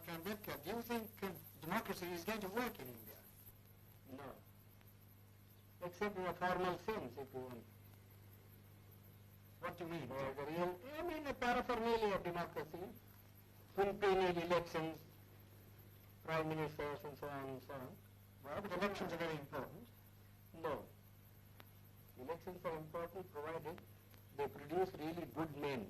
Dr. Ambedkar, do you think democracy is going to work in India? No. Except in a formal sense, if you want. What do you mean? The real, I mean, a paraphernalia of democracy, quinquennial elections, prime ministers, and so on and so on. Well, but elections are very important. No. Elections are important provided they produce really good men.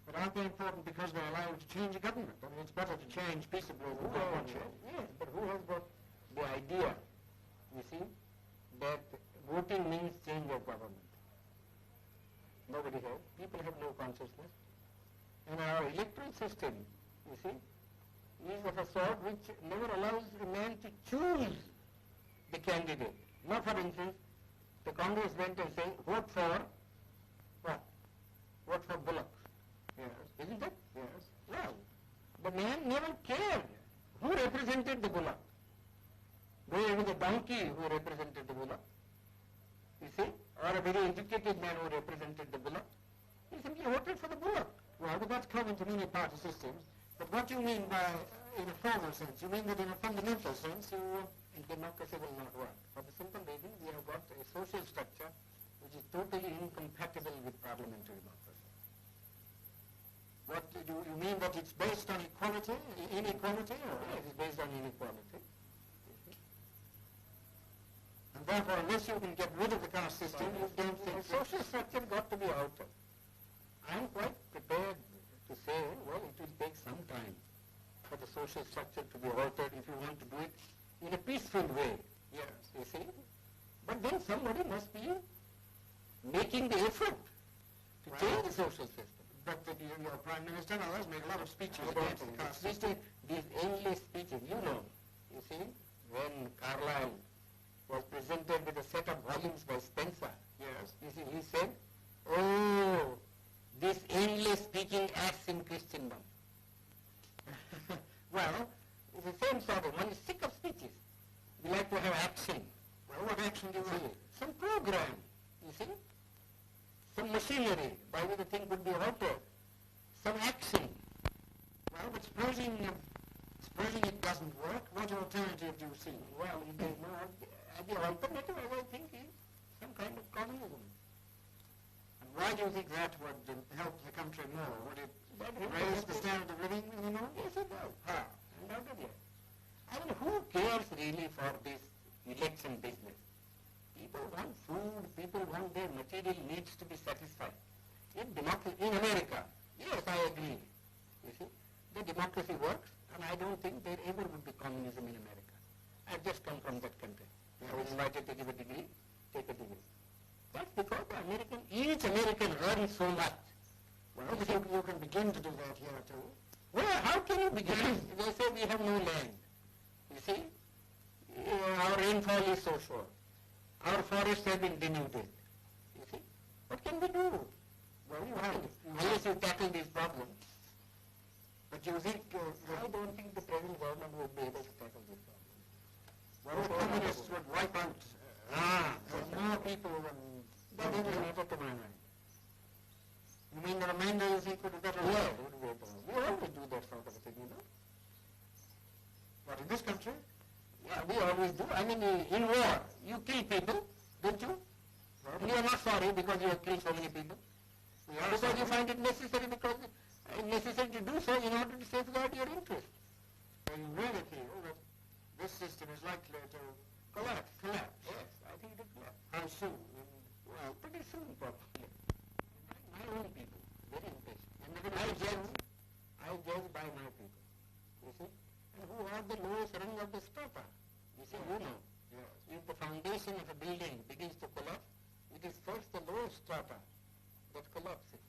But aren't they important because they allow you to change a government? I mean, it's better to change peaceably than by bloodshed. Yes, but who has got the idea, you see, that voting means change of government? Nobody has. People have no consciousness. And our electoral system, you see, is of a sort which never allows a man to choose the candidate. Now, for instance, the Congress went and said, vote for what? Vote for Bullock. Yes. Isn't it? Yes. Well, the man never cared who represented the Bullock. Though it was a donkey who represented the Bullock, you see, or a very educated man who represented the Bullock, he simply voted for the Bullock. Well, but that's common to many party systems. But what do you mean by, in a formal sense? You mean that in a fundamental sense, democracy will not work. For the simple reason, we have got a social structure which is totally incompatible with parliamentary democracy. What do you mean, that it's based on equality, inequality? Or? Yes, it is based on inequality. And therefore, unless you can get rid of the caste system, you don't think... The social structure got to be altered. I am quite prepared to say, well, it will take some time for the social structure to be altered if you want to do it in a peaceful way. Yes. You see? But then somebody must be making the effort to change the social system. But your Prime Minister and others make a lot of speeches against the caste system. These endless speeches, you know, you see, when Carlyle was presented with a set of volumes by Spencer, yes, you see, he said, oh, this endless speaking acts in Christendom. Well, it's the same sort of, one is sick of speeches. We like to have action. Well, what action do you want? Some program, you see, some machinery by which the thing could be altered, some action. Well, but supposing it doesn't work, what alternative do you see? Well, the alternative, I think, is some kind of communism. And why do you think that would help the country more? Would it raise the standard of living anymore? Yes, it does. How? Undoubtedly. I mean, who cares really for this election business? People want food, people want their material needs to be satisfied. In America, yes, I agree. You see, the democracy works, and I don't think there ever would be communism in America. I've just come from that country. I was invited to give a degree, take a degree. That's because each American earns so much. Well, you can begin to do that here too. Well, how can you begin? They say we have no land. You see, our rainfall is so short. Our forests have been denuded. You see, what can we do? Well, you have. Unless you tackle these problems. But you think... I don't think the present government would be able to tackle these problems. Well, the communists would wipe out more people than... That is never to my mind. You mean the remainder you think would be better? Yeah, would be better. We always do that sort of a thing, you know. What, in this country? Yeah, we always do. I mean, in war, you kill people, don't you? And you are not sorry because you have killed so many people. Because you find it necessary necessary to do so in order to safeguard your interests. Well, you really feel that this system is likely to collapse? Yes, I think it will collapse. How soon? Well, pretty soon, probably. My own people, very impatient. And I judge by my people, you see. And who are the lowest rung of the strata? You see, you know. Yes. If the foundation of a building begins to collapse, it is first the lowest strata that collapses.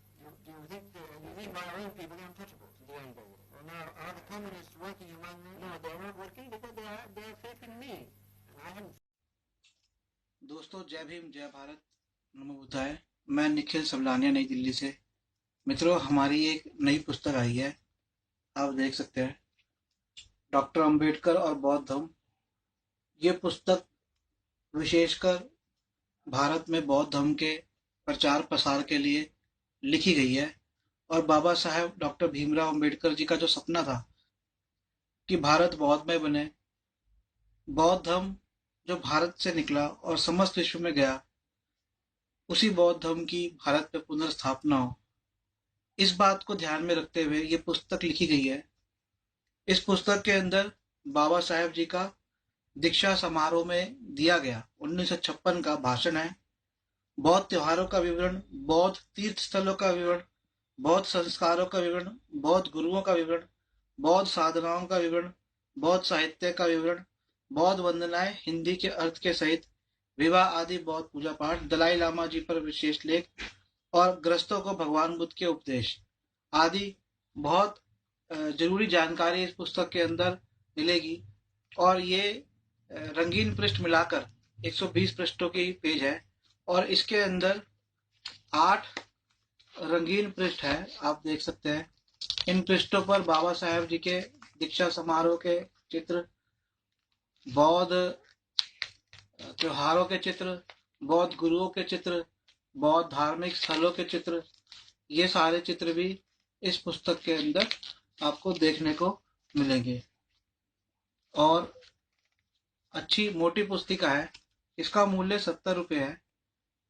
Do you think, you mean by our own people, the untouchables? The untouchables. Well, now, are the communists working among them? No, they are not working because they have faith in me. And I haven't. दोस्तों, जय भीम, जय भारत, नमो बुद्धाय। मैं निखिल सबलानिया, नई दिल्ली से। मित्रों, हमारी एक नई पुस्तक आई है, आप देख सकते हैं, डॉक्टर अंबेडकर और बौद्ध धर्म। ये पुस्तक विशेषकर भारत में बौद्ध धर्म के प्रचार प्रसार के लिए लिखी गई है और बाबा साहेब डॉक्टर भीमराव अंबेडकर जी का जो सपना था कि भारत बौद्धमय बने, बौद्ध धर्म जो भारत से निकला और समस्त विश्व में गया, उसी बौद्ध धर्म की भारत में पुनर्स्थापना हो, इस बात को ध्यान में रखते हुए ये पुस्तक लिखी गई है। इस पुस्तक के अंदर बाबा साहेब जी का दीक्षा समारोह में दिया गया 1956 का भाषण है, बौद्ध त्योहारों का विवरण, बौद्ध तीर्थ स्थलों का विवरण, बौद्ध संस्कारों का विवरण, बौद्ध गुरुओं का विवरण, बौद्ध साधनाओं का विवरण, बौद्ध साहित्य का विवरण, बौद्ध वंदनाएं हिंदी के अर्थ के सहित, विवाह आदि बौद्ध पूजा पाठ, दलाई लामा जी पर विशेष लेख और ग्रस्तों को भगवान बुद्ध के उपदेश आदि बहुत जरूरी जानकारी इस पुस्तक के अंदर मिलेगी। और ये रंगीन पृष्ठ मिलाकर 120 पृष्ठों की पेज है और इसके अंदर 8 रंगीन पृष्ठ है, आप देख सकते हैं। इन पृष्ठों पर बाबा साहेब जी के दीक्षा समारोह के चित्र, बौद्ध त्योहारों के चित्र, बौद्ध गुरुओं के चित्र, बौद्ध धार्मिक स्थलों के चित्र, ये सारे चित्र भी इस पुस्तक के अंदर आपको देखने को मिलेंगे। और अच्छी मोटी पुस्तिका है, इसका मूल्य 70 रुपये है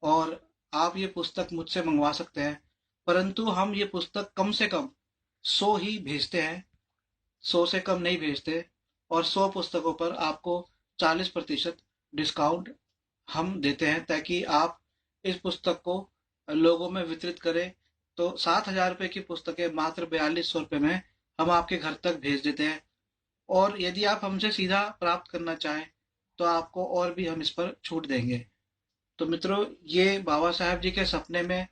और आप ये पुस्तक मुझसे मंगवा सकते हैं, परंतु हम ये पुस्तक कम से कम 100 ही भेजते हैं, 100 से कम नहीं भेजते। और 100 पुस्तकों पर आपको 40% डिस्काउंट हम देते हैं ताकि आप इस पुस्तक को लोगों में वितरित करें। तो 7,000 रुपये की पुस्तकें मात्र 4200 रुपये में हम आपके घर तक भेज देते हैं। और यदि आप हमसे सीधा प्राप्त करना चाहें तो आपको और भी हम इस पर छूट देंगे। तो मित्रों, ये बाबा साहेब जी के सपने में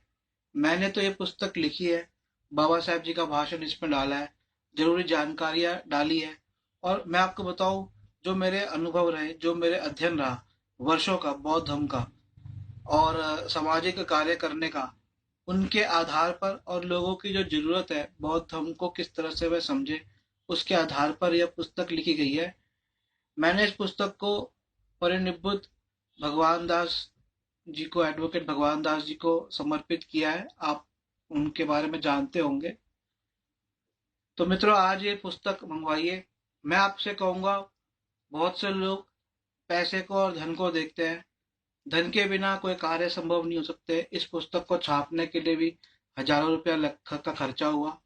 मैंने तो ये पुस्तक लिखी है, बाबा साहेब जी का भाषण इसमें डाला है, जरूरी जानकारियां डाली है। और मैं आपको बताऊं, जो मेरे अनुभव रहे, जो मेरे अध्ययन रहा वर्षों का बौद्ध धर्म का और सामाजिक कार्य करने का, उनके आधार पर और लोगों की जो जरूरत है बौद्ध धर्म को किस तरह से वह समझे, उसके आधार पर यह पुस्तक लिखी गई है। मैंने इस पुस्तक को परिनिब्बुत भगवान दास जी को, एडवोकेट भगवान दास जी को समर्पित किया है। आप उनके बारे में जानते होंगे। तो मित्रों, आज ये पुस्तक मंगवाइए। मैं आपसे कहूँगा, बहुत से लोग पैसे को और धन को देखते हैं, धन के बिना कोई कार्य संभव नहीं हो सकते। इस पुस्तक को छापने के लिए भी हजारों रुपया का खर्चा हुआ।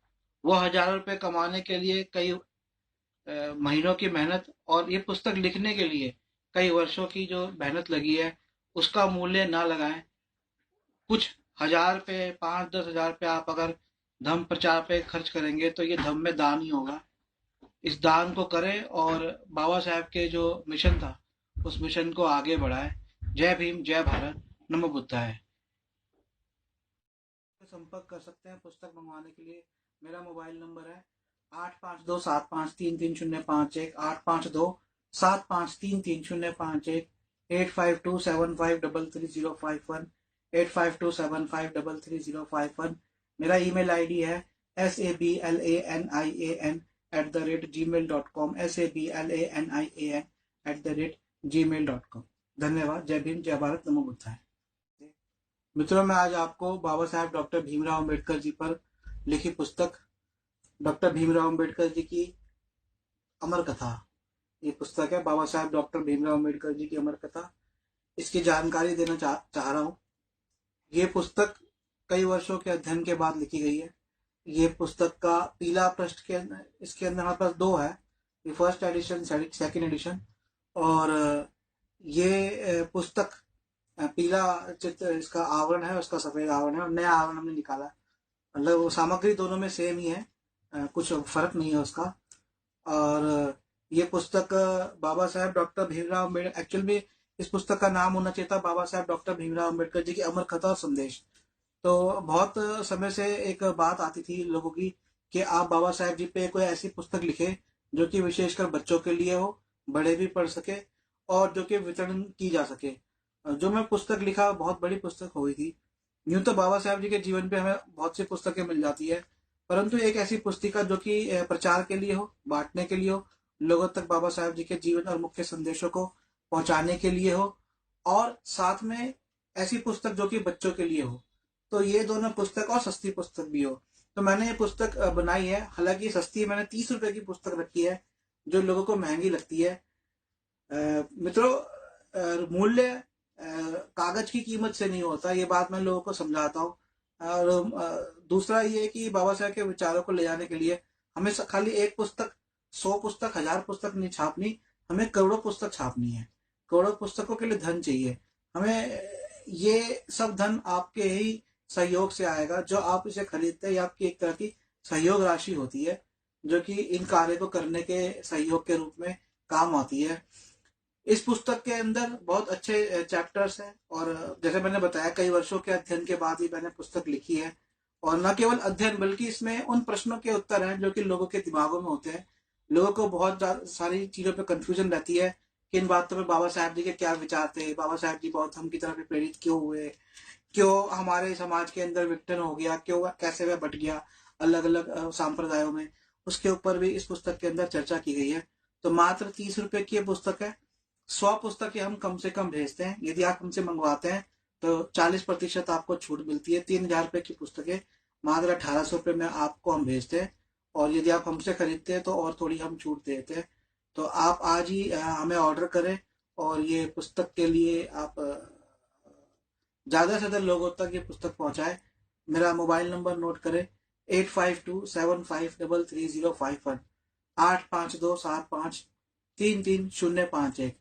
वो हजारों रुपए कमाने के लिए कई महीनों की मेहनत, और ये पुस्तक लिखने के लिए कई वर्षों की जो मेहनत लगी है, उसका मूल्य ना लगाएं। कुछ हजार रुपये, 5-10 हजार रुपये आप अगर धर्म प्रचार पे खर्च करेंगे तो ये धर्म में दान ही होगा। इस दान को करें और बाबा साहेब के जो मिशन था उस मिशन को आगे बढ़ाएं। जय भीम, जय भारत, नमो बुद्धाय। संपर्क कर सकते हैं पुस्तक मंगवाने के लिए। मेरा मोबाइल नंबर है 8527533051, 8527533051, 8527533051, 8527533051। मेरा ईमेल आईडी है sablanian@gmail.com, sablanian@gmail.com। धन्यवाद। जय भीम, जय भारत, नमो बुद्धाय। मित्रों, मैं आज आपको बाबा साहेब डॉक्टर भीमराव अंबेडकर जी पर लिखी पुस्तक डॉक्टर भीमराव अंबेडकर जी की अमर कथा, ये पुस्तक है बाबा साहेब डॉक्टर भीमराव अंबेडकर जी की अमर कथा, इसकी जानकारी देना चाह रहा हूँ। ये पुस्तक कई वर्षों के अध्ययन के बाद लिखी गई है। ये पुस्तक का पीला पृष्ठ के अंदर, इसके अंदर हमारे पास 2 है, ये फर्स्ट एडिशन, सेकंड एडिशन। और ये पुस्तक पीला चित्र इसका आवरण है, उसका सफेद आवरण है, और नया आवरण हमने निकाला। मतलब सामग्री दोनों में सेम ही है, कुछ फर्क नहीं है उसका। और ये पुस्तक बाबा साहेब डॉक्टर भीमराव अम्बेडकर, एक्चुअल में इस पुस्तक का नाम होना चाहिए था बाबा साहेब डॉक्टर भीमराव अम्बेडकर जी की अमर कथा और संदेश। तो बहुत समय से एक बात आती थी लोगों की कि आप बाबा साहेब जी पे कोई ऐसी पुस्तक लिखे जो कि विशेषकर बच्चों के लिए हो, बड़े भी पढ़ सके और जो कि वितरण की जा सके। जो मैं पुस्तक लिखा, बहुत बड़ी पुस्तक हो गई थी। यूं तो बाबा साहेब जी के जीवन पे हमें बहुत सी पुस्तकें मिल जाती है, परंतु एक ऐसी पुस्तिका जो कि प्रचार के लिए हो, बांटने के लिए हो, लोगों तक बाबा साहेब जी के जीवन और मुख्य संदेशों को पहुंचाने के लिए हो, और साथ में ऐसी पुस्तक जो कि बच्चों के लिए हो। तो ये दोनों पुस्तक, और सस्ती पुस्तक भी हो, तो मैंने ये पुस्तक बनाई है, हालांकि सस्ती है, मैंने 30 रुपए की पुस्तक रखी है जो लोगों को महंगी लगती है। मित्रों, मूल्य कागज की कीमत से नहीं होता, ये बात मैं लोगों को समझाता हूँ। और दूसरा ये कि बाबा साहब के विचारों को ले जाने के लिए हमें खाली एक पुस्तक, 100 पुस्तक, 1000 पुस्तक नहीं छापनी, हमें करोड़ों पुस्तक छापनी है। करोड़ों पुस्तकों के लिए धन चाहिए हमें। ये सब धन आपके ही सहयोग से आएगा, जो आप इसे खरीदते हैं, ये आपकी एक तरह की सहयोग राशि होती है, जो कि इन कार्य को करने के सहयोग के रूप में काम आती है। इस पुस्तक के अंदर बहुत अच्छे चैप्टर्स हैं, और जैसे मैंने बताया कई वर्षों के अध्ययन के बाद ही मैंने पुस्तक लिखी है। और न केवल अध्ययन, बल्कि इसमें उन प्रश्नों के उत्तर हैं जो कि लोगों के दिमागों में होते हैं। लोगों को बहुत सारी चीजों पे कंफ्यूजन रहती है कि इन बातों पे बाबा साहब जी के क्या विचार थे, बाबा साहब जी बौद्ध धर्म की तरफ प्रेरित क्यों हुए, क्यों हमारे समाज के अंदर विघटन हो गया, क्यों कैसे वह बट गया अलग अलग सांप्रदायों में। उसके ऊपर भी इस पुस्तक के अंदर चर्चा की गई है। तो मात्र 30 रुपए की ये पुस्तक है। 100 पुस्तकें हम कम से कम भेजते हैं। यदि आप हमसे मंगवाते हैं तो 40% आपको छूट मिलती है। 3000 रुपए की पुस्तकें मात्र 1800 रुपए में आपको हम भेजते हैं, और यदि आप हमसे खरीदते हैं तो और थोड़ी हम छूट देते हैं। तो आप आज ही हमें ऑर्डर करें, और ये पुस्तक के लिए आप ज्यादा से ज्यादा लोगों तक ये पुस्तक पहुंचाए। मेरा मोबाइल नंबर नोट करें, 8527533051, 8527533051,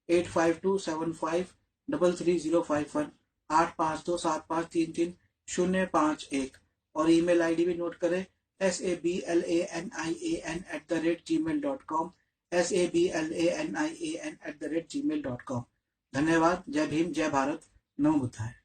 8527533051, 8527533051। और ईमेल आईडी भी नोट करें, sablanIan@gmail.com, sablanIan@gmail.com। धन्यवाद। जय भीम, जय भारत, नमो बुद्धाय।